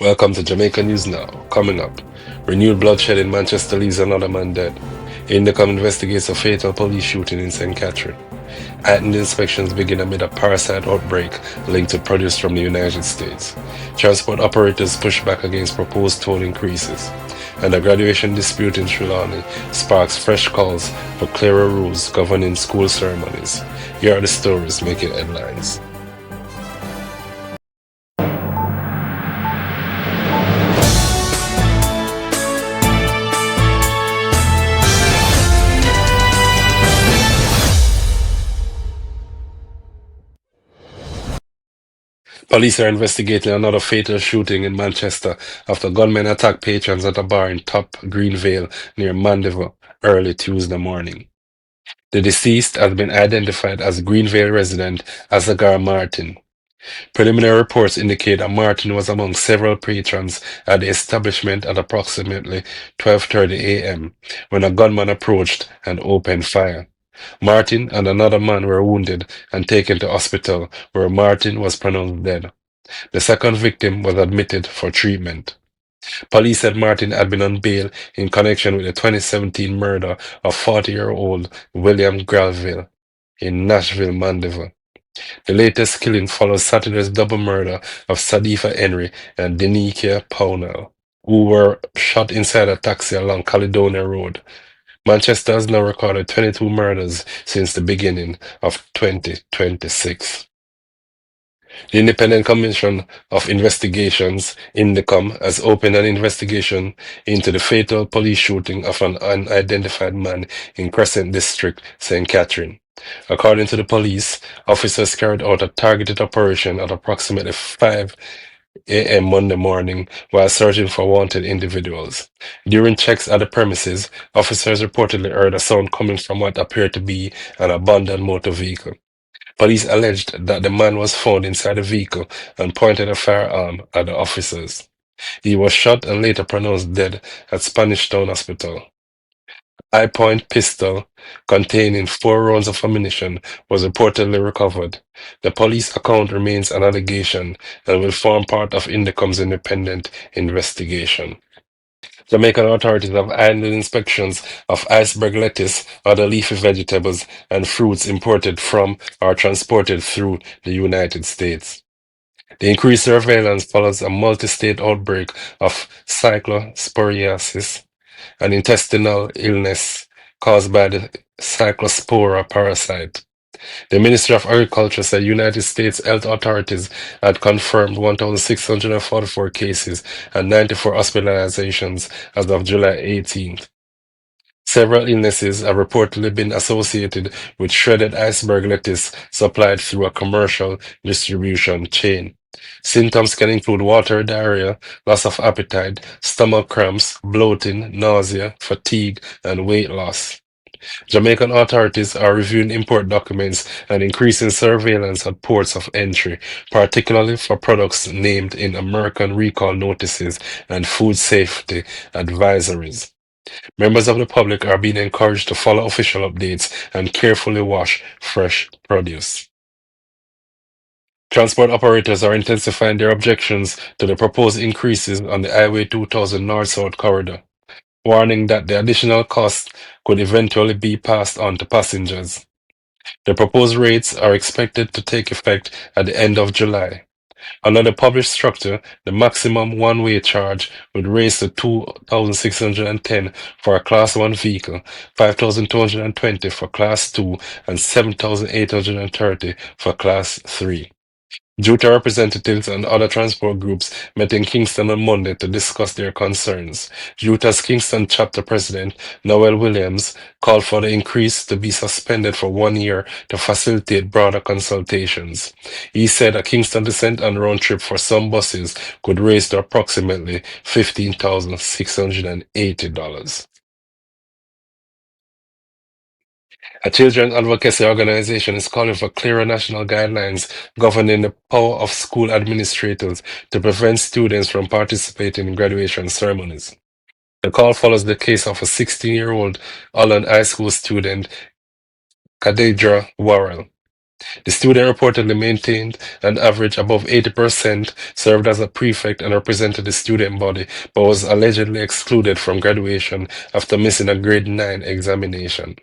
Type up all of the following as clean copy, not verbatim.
Welcome to Jamaica News Now. Coming up, renewed bloodshed in Manchester leaves another man dead. INDECOM investigates a fatal police shooting in St. Catherine. Heightened inspections begin amid a parasite outbreak linked to produce from the United States. Transport operators push back against proposed toll increases. And a graduation dispute in Trelawny sparks fresh calls for clearer rules governing school ceremonies. Here are the stories making headlines. Police are investigating another fatal shooting in Manchester after gunmen attacked patrons at a bar in Top Greenvale near Mandeville early Tuesday morning. The deceased has been identified as Greenvale resident Azagar Martin. Preliminary reports indicate that Martin was among several patrons at the establishment at approximately 12:30 a.m. when a gunman approached and opened fire. Martin and another man were wounded and taken to hospital, where Martin was pronounced dead. The second victim was admitted for treatment. Police said Martin had been on bail in connection with the 2017 murder of 40-year-old William Graville in Nashville, Mandeville. The latest killing follows Saturday's double murder of Sadifa Henry and Denikia Pownell, who were shot inside a taxi along Caledonia Road. Manchester has now recorded 22 murders since the beginning of 2026. The Independent Commission of Investigations, INDECOM, has opened an investigation into the fatal police shooting of an unidentified man in Crescent District, St. Catherine. According to the police, officers carried out a targeted operation at approximately 5 a.m. Monday morning while searching for wanted individuals. During checks at the premises, officers reportedly heard a sound coming from what appeared to be an abandoned motor vehicle. Police alleged that the man was found inside the vehicle and pointed a firearm at the officers. He was shot and later pronounced dead at Spanish Town Hospital. High-point pistol containing 4 rounds of ammunition was reportedly recovered. The police account remains an allegation and will form part of Indecom's independent investigation. Jamaican authorities have handled inspections of iceberg lettuce, other leafy vegetables, and fruits imported from or transported through the United States. The increased surveillance follows a multi-state outbreak of cyclosporiasis, an intestinal illness caused by the Cyclospora parasite. The Ministry of Agriculture said United States health authorities had confirmed 1,644 cases and 94 hospitalizations as of July 18th. Several illnesses have reportedly been associated with shredded iceberg lettuce supplied through a commercial distribution chain. Symptoms can include water diarrhea, loss of appetite, stomach cramps, bloating, nausea, fatigue, and weight loss. Jamaican authorities are reviewing import documents and increasing surveillance at ports of entry, particularly for products named in American recall notices and food safety advisories. Members of the public are being encouraged to follow official updates and carefully wash fresh produce. Transport operators are intensifying their objections to the proposed increases on the Highway 2000 North-South corridor, warning that the additional costs could eventually be passed on to passengers. The proposed rates are expected to take effect at the end of July. Under the published structure, the maximum one-way charge would raise to 2,610 for a Class 1 vehicle, 5,220 for Class 2, and 7,830 for Class 3. JUTA representatives and other transport groups met in Kingston on Monday to discuss their concerns. JUTA's Kingston chapter president, Noel Williams, called for the increase to be suspended for 1 year to facilitate broader consultations. He said a Kingston descent and round trip for some buses could raise to approximately $15,680. A children's advocacy organization is calling for clearer national guidelines governing the power of school administrators to prevent students from participating in graduation ceremonies. The call follows the case of a 16-year-old Holland High School student, Kadedra Worrell. The student reportedly maintained an average above 80%, served as a prefect, and represented the student body, but was allegedly excluded from graduation after missing a grade 9 examination.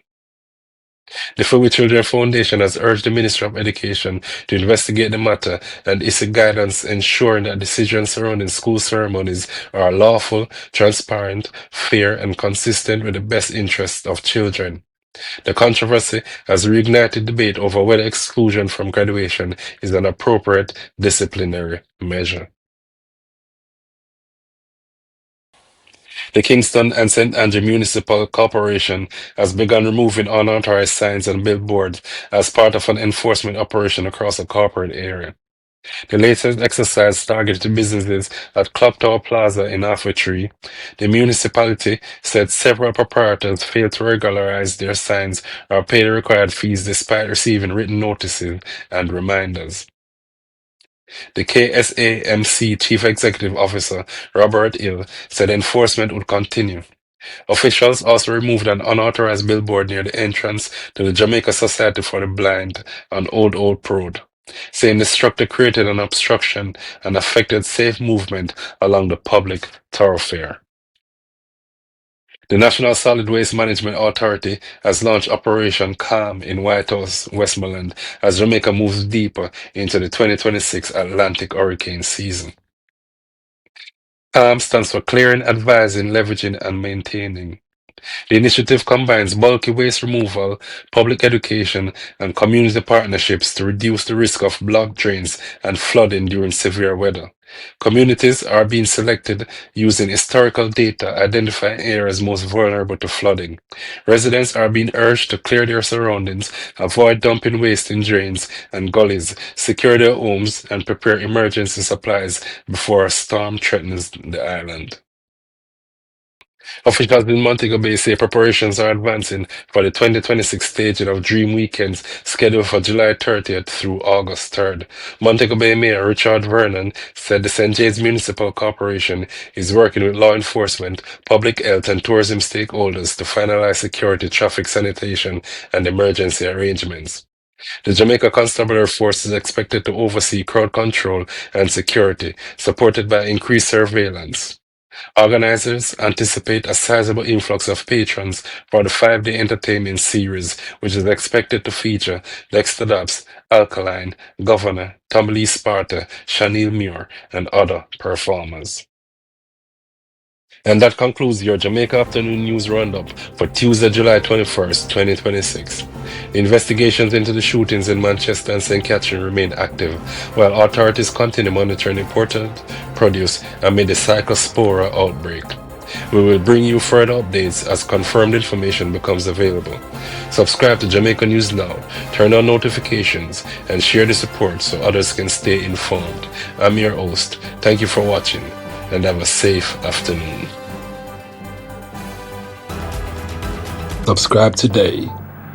The For We Children Foundation has urged the Ministry of Education to investigate the matter and issue guidance ensuring that decisions surrounding school ceremonies are lawful, transparent, fair, and consistent with the best interests of children. The controversy has reignited debate over whether exclusion from graduation is an appropriate disciplinary measure. The Kingston and St. Andrew Municipal Corporation has begun removing unauthorized signs and billboards as part of an enforcement operation across the corporate area. The latest exercise targeted businesses at Clock Tower Plaza in Halfway Tree. The municipality said several proprietors failed to regularize their signs or pay the required fees despite receiving written notices and reminders. The KSAMC Chief Executive Officer, Robert Hill, said enforcement would continue. Officials also removed an unauthorized billboard near the entrance to the Jamaica Society for the Blind on Old Old Road, saying the structure created an obstruction and affected safe movement along the public thoroughfare. The National Solid Waste Management Authority has launched Operation Calm in Whitehouse, Westmoreland, as Jamaica moves deeper into the 2026 Atlantic hurricane season. CALM stands for Clearing, Advising, Leveraging, and Maintaining. The initiative combines bulky waste removal, public education, and community partnerships to reduce the risk of blocked drains and flooding during severe weather. Communities are being selected using historical data identifying areas most vulnerable to flooding. Residents are being urged to clear their surroundings, avoid dumping waste in drains and gullies, secure their homes, and prepare emergency supplies before a storm threatens the island. Officials in Montego Bay say preparations are advancing for the 2026 staging of Dream Weekends scheduled for July 30th through August 3rd. Montego Bay Mayor Richard Vernon said the St. James Municipal Corporation is working with law enforcement, public health, and tourism stakeholders to finalize security, traffic sanitation, and emergency arrangements. The Jamaica Constabulary Force is expected to oversee crowd control and security, supported by increased surveillance. Organizers anticipate a sizable influx of patrons for the 5-day entertainment series, which is expected to feature Dexter Daps, Alkaline, Governor, Tommy Lee Sparta, Shanil Muir, and other performers. And that concludes your Jamaica Afternoon News Roundup for Tuesday, July 21st, 2026. The investigations into the shootings in Manchester and St. Catherine remain active, while authorities continue monitoring imported produce amid the Cyclospora outbreak. We will bring you further updates as confirmed information becomes available. Subscribe to Jamaica News Now, turn on notifications, and share the support so others can stay informed. I'm your host. Thank you for watching, and have a safe afternoon. Subscribe today,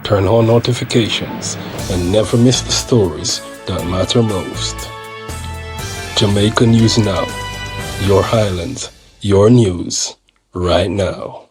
turn on notifications, and never miss the stories that matter most. Jamaica News Now, your Highlands, your news, right now.